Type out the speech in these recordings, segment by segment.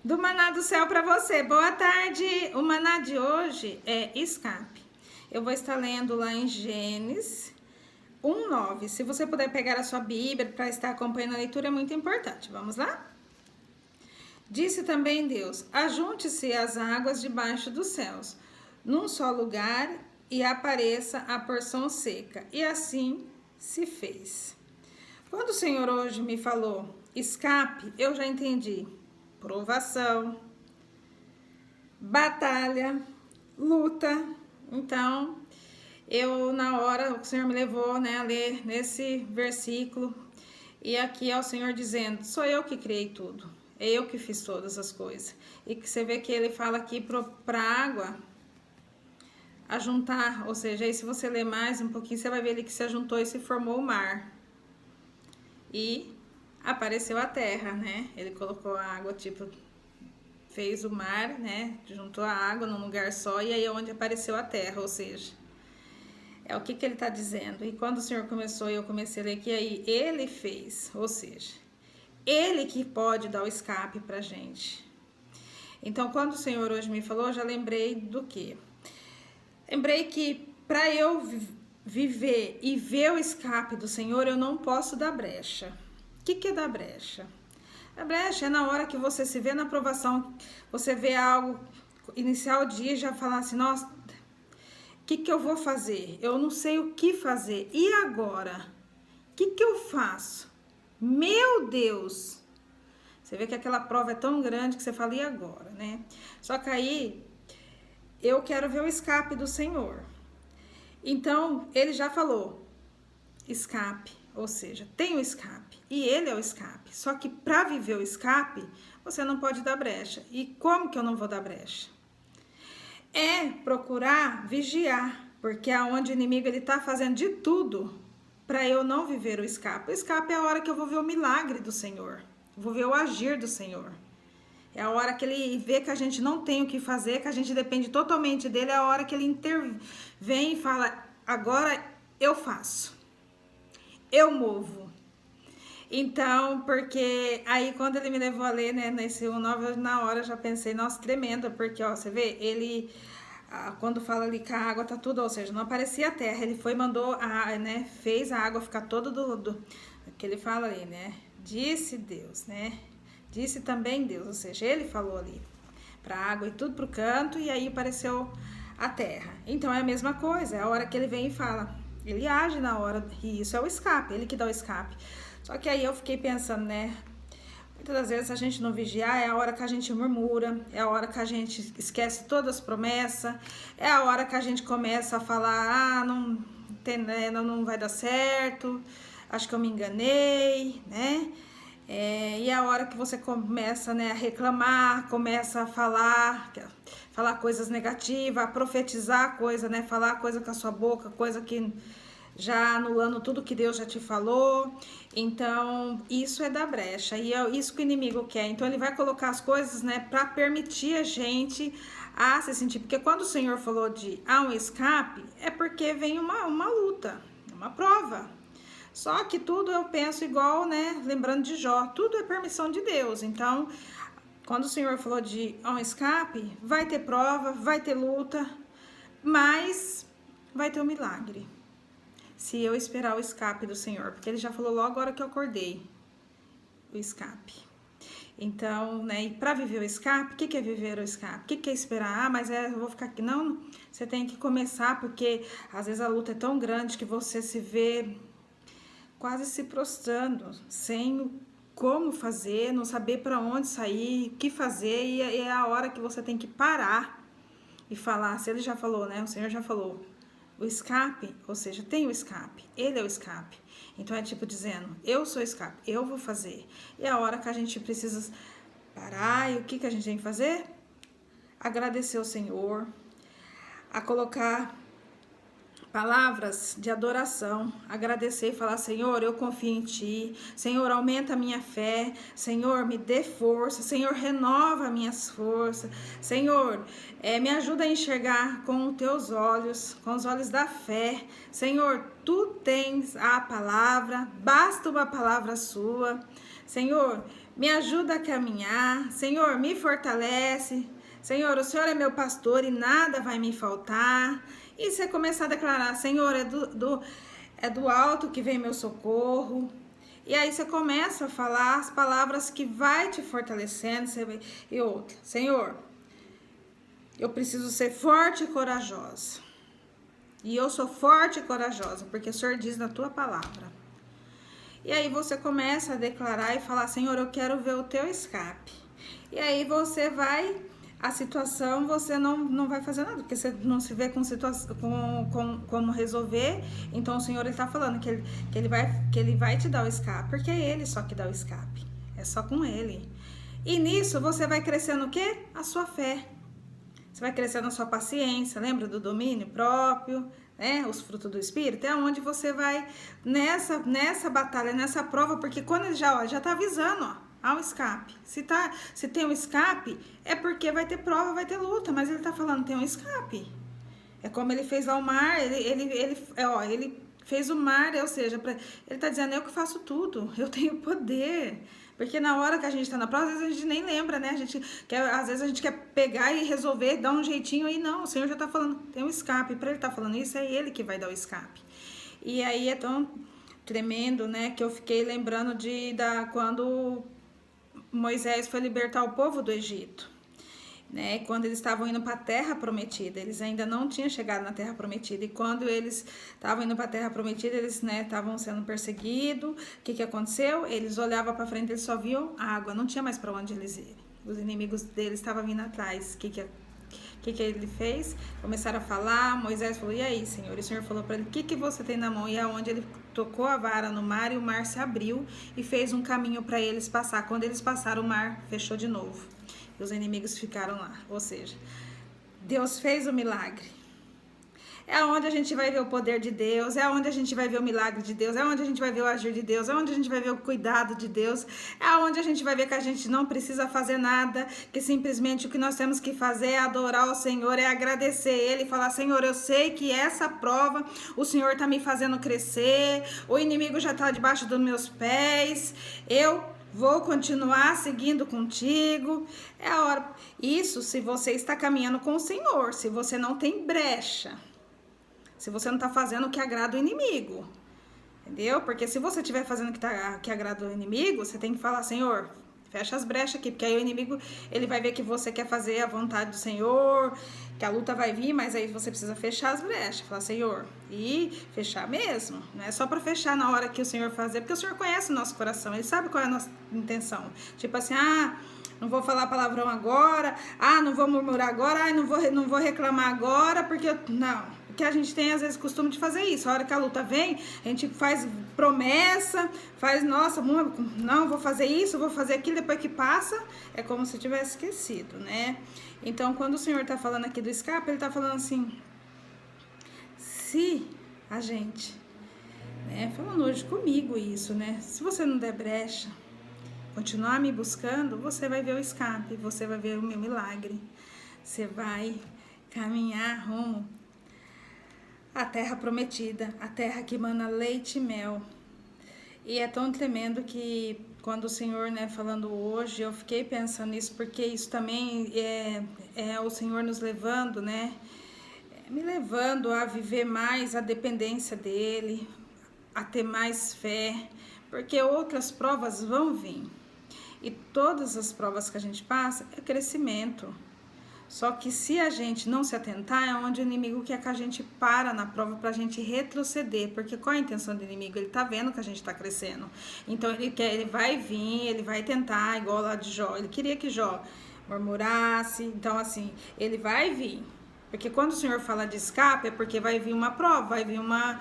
Do maná do céu para você. Boa tarde. O maná de hoje é escape. Eu vou estar lendo lá em Gênesis 1:9. Se você puder pegar a sua Bíblia para estar acompanhando a leitura, é muito importante. Vamos lá? Disse também Deus: ajunte-se as águas debaixo dos céus, num só lugar, e apareça a porção seca. E assim se fez. Quando o Senhor hoje me falou escape, eu já entendi. Provação, batalha, luta. Então, na hora, o Senhor me levou, a ler nesse versículo. E aqui é o Senhor dizendo: sou eu que criei tudo. É eu que fiz todas as coisas. E que você vê que ele fala aqui para a água ajuntar. Ou seja, aí se você ler mais um pouquinho, você vai ver ali que se ajuntou e se formou o mar. E apareceu a terra, né? Ele colocou a água, fez o mar, né? Juntou a água num lugar só e aí é onde apareceu a terra, ou seja, é o que ele está dizendo. E quando o Senhor começou e eu comecei a ler aqui, aí ele fez, ou seja, ele que pode dar o escape pra gente. Então, quando o Senhor hoje me falou, eu já lembrei do quê? Lembrei que para eu viver e ver o escape do Senhor, eu não posso dar brecha. O que é dar brecha? A brecha é na hora que você se vê na aprovação, você vê algo, iniciar o dia e já falar assim: nossa, o que eu vou fazer? Eu não sei o que fazer. E agora? O que eu faço? Meu Deus! Você vê que aquela prova é tão grande que você fala: e agora, né? Só que aí eu quero ver o escape do Senhor. Então, ele já falou escape, ou seja, tem o escape. E ele é o escape. Só que para viver o escape, você não pode dar brecha. E como que eu não vou dar brecha? É procurar vigiar, porque aonde o inimigo ele tá fazendo de tudo para eu não viver o escape. O escape é a hora que eu vou ver o milagre do Senhor. Vou ver o agir do Senhor. É a hora que ele vê que a gente não tem o que fazer, que a gente depende totalmente dele, é a hora que ele intervém e fala: agora eu faço. Eu movo. Então, porque aí quando ele me levou a ler, né, nesse 1:9, na hora eu já pensei: nossa, tremenda, porque ó, você vê, ele quando fala ali que a água tá tudo, ou seja, não aparecia a terra, ele foi, mandou, né, fez a água ficar toda que ele fala ali, né, disse Deus, né, disse também Deus, ou seja, ele falou ali pra água e tudo pro canto, e aí apareceu a terra. Então é a mesma coisa, é a hora que ele vem e fala, ele age na hora, e isso é o escape, ele que dá o escape. Só que aí eu fiquei pensando, né, muitas das vezes a gente não vigiar, é a hora que a gente murmura, é a hora que a gente esquece todas as promessas, é a hora que a gente começa a falar: não vai dar certo, acho que eu me enganei, né? E é a hora que você começa, né, a reclamar, começa a falar coisas negativas, a profetizar coisa, né, falar coisa com a sua boca, coisa que já anulando tudo que Deus já te falou. Então, isso é da brecha, e é isso que o inimigo quer. Então, ele vai colocar as coisas, né, para permitir a gente a se sentir. Porque quando o Senhor falou de um escape, é porque vem uma luta, uma prova. Só que tudo eu penso igual, né, lembrando de Jó, tudo é permissão de Deus. Então, quando o Senhor falou de um escape, vai ter prova, vai ter luta, mas vai ter um milagre. Se eu esperar o escape do Senhor, porque ele já falou logo agora que eu acordei, o escape. Então, né, e para viver o escape, o que é viver o escape? O que é esperar? Mas eu vou ficar aqui. Não, você tem que começar, porque às vezes a luta é tão grande que você se vê quase se prostrando, sem como fazer, não saber para onde sair, o que fazer, e é a hora que você tem que parar e falar. Se ele já falou, né, o Senhor já falou, o escape, ou seja, tem o escape, ele é o escape. Então é tipo dizendo: eu sou o escape, eu vou fazer. E é a hora que a gente precisa parar, e o que a gente tem que fazer? Agradecer ao Senhor, a colocar palavras de adoração, agradecer e falar: Senhor, eu confio em Ti, Senhor, aumenta a minha fé, Senhor, me dê força, Senhor, renova minhas forças, Senhor, me ajuda a enxergar com os Teus olhos, com os olhos da fé, Senhor, Tu tens a palavra, basta uma palavra Sua, Senhor, me ajuda a caminhar, Senhor, me fortalece, Senhor, o Senhor é meu pastor e nada vai me faltar. E você começar a declarar, Senhor, é do alto que vem meu socorro. E aí você começa a falar as palavras que vai te fortalecendo. E outra, Senhor, eu preciso ser forte e corajosa. E eu sou forte e corajosa, porque o Senhor diz na tua palavra. E aí você começa a declarar e falar, Senhor, eu quero ver o teu escape. E aí você vai, a situação você não vai fazer nada, porque você não se vê com situação, como resolver. Então o Senhor está falando que ele vai te dar o escape, porque é Ele só que dá o escape. É só com Ele. E nisso você vai crescendo o quê? A sua fé. Você vai crescendo a sua paciência, lembra do domínio próprio, né? Os frutos do Espírito, é onde você vai nessa batalha, nessa prova, porque quando ele já tá avisando, ó, há um escape. Se tem um escape, é porque vai ter prova, vai ter luta, mas ele tá falando, tem um escape. É como ele fez lá o mar, ele fez o mar, ou seja, ele tá dizendo, eu que faço tudo, eu tenho poder. Porque na hora que a gente tá na prova, às vezes a gente nem lembra, né? Às vezes a gente quer pegar e resolver, dar um jeitinho, e não, o Senhor já tá falando, tem um escape. Para ele tá falando isso, é ele que vai dar o escape. E aí é tão tremendo, né? Que eu fiquei lembrando quando Moisés foi libertar o povo do Egito. Né, quando eles estavam indo para a terra prometida, eles ainda não tinham chegado na terra prometida, e quando eles estavam indo para a terra prometida, eles estavam sendo perseguidos. O que aconteceu? Eles olhavam para frente, eles só viam água, não tinha mais para onde eles irem, os inimigos deles estavam vindo atrás. O que ele fez? Começaram a falar, Moisés falou, e aí, Senhor? E o Senhor falou para ele, o que você tem na mão? E aonde ele tocou a vara no mar, e o mar se abriu e fez um caminho para eles passar. Quando eles passaram, o mar fechou de novo. E os inimigos ficaram lá. Ou seja, Deus fez o milagre. É onde a gente vai ver o poder de Deus, é onde a gente vai ver o milagre de Deus, é onde a gente vai ver o agir de Deus, é onde a gente vai ver o cuidado de Deus, é onde a gente vai ver que a gente não precisa fazer nada, que simplesmente o que nós temos que fazer é adorar o Senhor, é agradecer Ele e falar, Senhor, eu sei que essa prova o Senhor está me fazendo crescer, o inimigo já está debaixo dos meus pés, eu vou continuar seguindo contigo. É a hora. Isso se você está caminhando com o Senhor, se você não tem brecha, se você não está fazendo o que agrada o inimigo, entendeu? Porque se você estiver fazendo o que agrada o inimigo, você tem que falar, Senhor, fecha as brechas aqui, porque aí o inimigo, ele vai ver que você quer fazer a vontade do Senhor, que a luta vai vir, mas aí você precisa fechar as brechas, falar, Senhor, e fechar mesmo, não é só para fechar na hora que o Senhor fazer, porque o Senhor conhece o nosso coração, Ele sabe qual é a nossa intenção, tipo assim, não vou falar palavrão agora, não vou murmurar agora, não vou reclamar agora, porque não. Que a gente tem às vezes costume de fazer isso. A hora que a luta vem, a gente faz promessa, nossa, não, vou fazer isso, vou fazer aquilo, depois que passa, é como se tivesse esquecido, né? Então, quando o Senhor tá falando aqui do escape, Ele tá falando assim, se a gente, né, falando hoje comigo isso, né? Se você não der brecha, continuar me buscando, você vai ver o escape, você vai ver o meu milagre, você vai caminhar rumo a terra prometida, a terra que mana leite e mel. E é tão tremendo que quando o Senhor, né, falando hoje, eu fiquei pensando nisso, porque isso também é o Senhor nos levando, né, me levando a viver mais a dependência dEle, a ter mais fé, porque outras provas vão vir. E todas as provas que a gente passa é crescimento. Só que se a gente não se atentar, é onde o inimigo quer que a gente para na prova para a gente retroceder. Porque qual é a intenção do inimigo? Ele tá vendo que a gente tá crescendo. Então ele vai vir, ele vai tentar, igual lá de Jó. Ele queria que Jó murmurasse. Então assim, ele vai vir. Porque quando o Senhor fala de escape, é porque vai vir uma prova, vai vir uma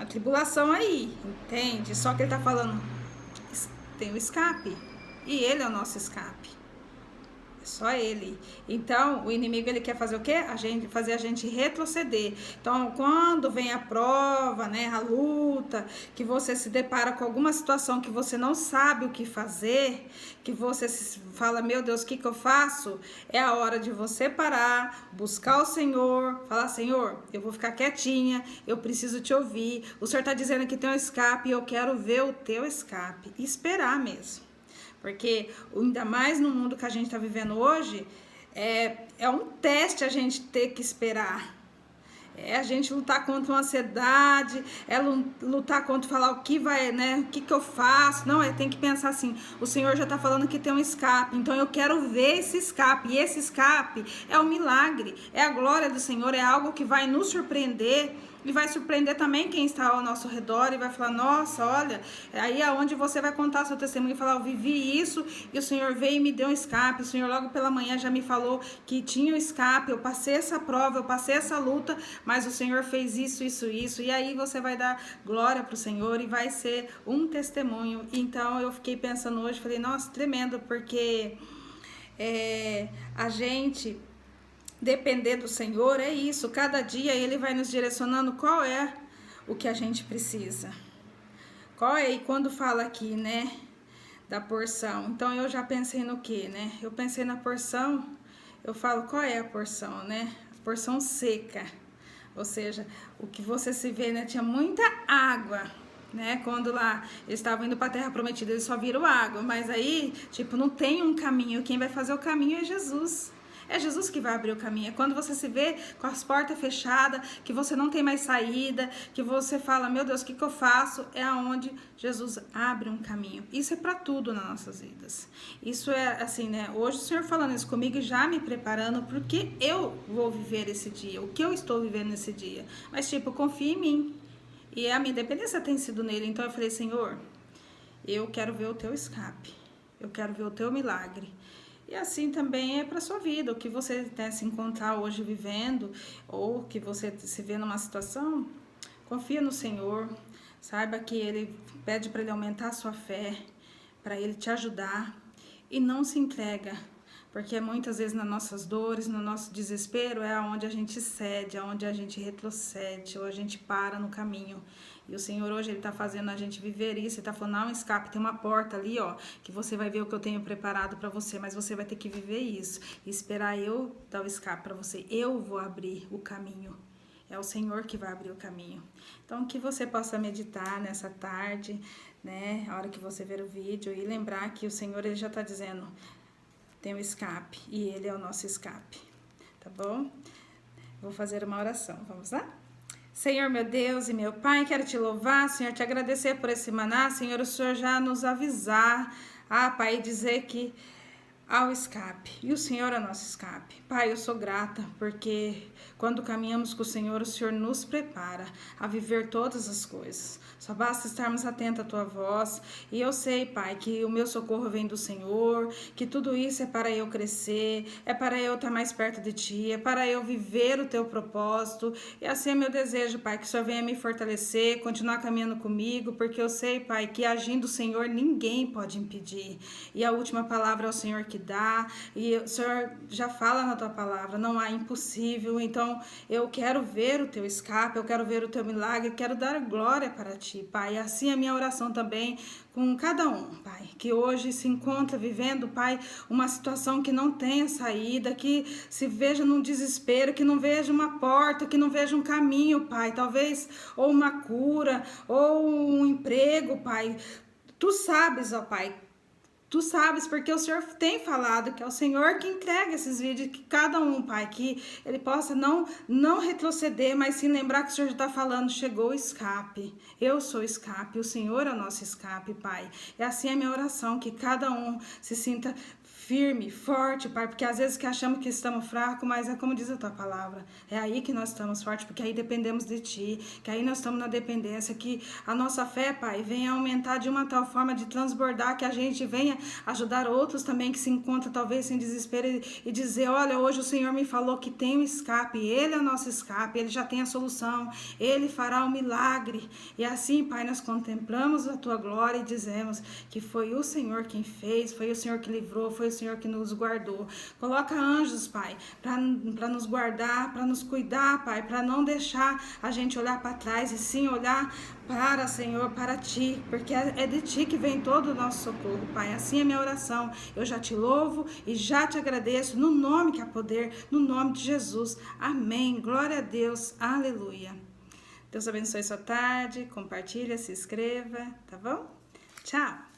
tribulação aí, entende? Só que ele tá falando, tem o escape. E ele é o nosso escape. Só Ele. Então, o inimigo, ele quer fazer o quê? Fazer a gente retroceder. Então, quando vem a prova, né, a luta, que você se depara com alguma situação que você não sabe o que fazer, que você fala, meu Deus, o que eu faço? É a hora de você parar, buscar o Senhor, falar, Senhor, eu vou ficar quietinha, eu preciso te ouvir. O Senhor está dizendo que tem um escape e eu quero ver o teu escape. E esperar mesmo. Porque ainda mais no mundo que a gente está vivendo hoje, é um teste a gente ter que esperar. É a gente lutar contra uma ansiedade, é lutar contra falar o que vai, né? O que eu faço? Não, tem que pensar assim, o Senhor já tá falando que tem um escape, então eu quero ver esse escape, e esse escape é um milagre, é a glória do Senhor, é algo que vai nos surpreender, e vai surpreender também quem está ao nosso redor, e vai falar, nossa, olha, aí é onde você vai contar seu testemunho e falar, eu vivi isso, e o Senhor veio e me deu um escape, o Senhor logo pela manhã já me falou que tinha um escape, eu passei essa prova, eu passei essa luta, mas o Senhor fez isso, e aí você vai dar glória para o Senhor, e vai ser um testemunho. Então eu fiquei pensando hoje, falei, nossa, tremendo, porque a gente depender do Senhor é isso, cada dia Ele vai nos direcionando qual é o que a gente precisa. Qual é, e quando fala aqui, né, da porção, então eu já pensei no que, né, eu pensei na porção, eu falo, qual é a porção, né, a porção seca, ou seja, o que você se vê, né, tinha muita água, né, quando lá eles estavam indo para a terra prometida, eles só viram água, mas aí, tipo, não tem um caminho, quem vai fazer o caminho é Jesus. É Jesus que vai abrir o caminho. É quando você se vê com as portas fechadas, que você não tem mais saída, que você fala, meu Deus, o que eu faço? É aonde Jesus abre um caminho. Isso é para tudo nas nossas vidas. Isso é assim, né? Hoje o Senhor falando isso comigo e já me preparando porque eu vou viver esse dia, o que eu estou vivendo nesse dia. Mas tipo, confia em mim. E a minha dependência tem sido nele. Então eu falei, Senhor, eu quero ver o teu escape. Eu quero ver o teu milagre. E assim também é para a sua vida, o que você se encontrar hoje vivendo, ou que você se vê numa situação, confia no Senhor, saiba que Ele pede para Ele aumentar a sua fé, para Ele te ajudar, e não se entrega, porque muitas vezes nas nossas dores, no nosso desespero, é onde a gente cede, é onde a gente retrocede, ou a gente para no caminho. E o Senhor hoje, Ele está fazendo a gente viver isso, Ele está falando, não escape, tem uma porta ali, ó, que você vai ver o que eu tenho preparado para você, mas você vai ter que viver isso, e esperar eu dar o escape para você, eu vou abrir o caminho, é o Senhor que vai abrir o caminho. Então, que você possa meditar nessa tarde, né, a hora que você ver o vídeo, e lembrar que o Senhor, Ele já está dizendo, tem o escape, e Ele é o nosso escape, tá bom? Vou fazer uma oração, vamos lá? Senhor, meu Deus e meu Pai, quero te louvar, Senhor, te agradecer por esse maná, Senhor, o Senhor já nos avisar, Pai, dizer que há o escape, e o Senhor é nosso escape. Pai, eu sou grata, porque quando caminhamos com o Senhor nos prepara a viver todas as coisas. Só basta estarmos atentos à Tua voz, e eu sei, Pai, que o meu socorro vem do Senhor, que tudo isso é para eu crescer, é para eu estar mais perto de Ti, é para eu viver o Teu propósito, e assim é meu desejo, Pai, que o Senhor venha me fortalecer, continuar caminhando comigo, porque eu sei, Pai, que agindo o Senhor ninguém pode impedir, e a última palavra é o Senhor que dá, e o Senhor já fala na Tua palavra, não há impossível. Então eu quero ver o Teu escape, eu quero ver o Teu milagre, quero dar glória para Ti, Pai, e assim é a minha oração também com cada um, Pai, que hoje se encontra vivendo, Pai, uma situação que não tenha saída, que se veja num desespero, que não veja uma porta, que não veja um caminho, Pai, talvez, ou uma cura, ou um emprego, Pai, Tu sabes, ó Pai, Tu sabes, porque o Senhor tem falado que é o Senhor que entrega esses vídeos, que cada um, Pai, que ele possa não retroceder, mas sim lembrar que o Senhor já está falando, chegou o escape, eu sou o escape, o Senhor é o nosso escape, Pai. É assim a minha oração, que cada um se sinta firme, forte, Pai, porque às vezes que achamos que estamos fracos, mas é como diz a Tua palavra, é aí que nós estamos fortes, porque aí dependemos de Ti, que aí nós estamos na dependência, que a nossa fé, Pai, venha aumentar de uma tal forma de transbordar, que a gente venha ajudar outros também que se encontram talvez sem desespero e dizer, olha, hoje o Senhor me falou que tem um escape, Ele é o nosso escape, Ele já tem a solução, Ele fará o milagre, e assim, Pai, nós contemplamos a Tua glória e dizemos que foi o Senhor quem fez, foi o Senhor que livrou, foi o Senhor que nos guardou. Coloca anjos, Pai, para nos guardar, para nos cuidar, Pai, para não deixar a gente olhar para trás e sim olhar para, Senhor, para Ti, porque é de Ti que vem todo o nosso socorro, Pai. Assim é minha oração. Eu já Te louvo e já Te agradeço no nome que há poder, no nome de Jesus. Amém. Glória a Deus. Aleluia. Deus abençoe sua tarde. Compartilha, se inscreva, tá bom? Tchau.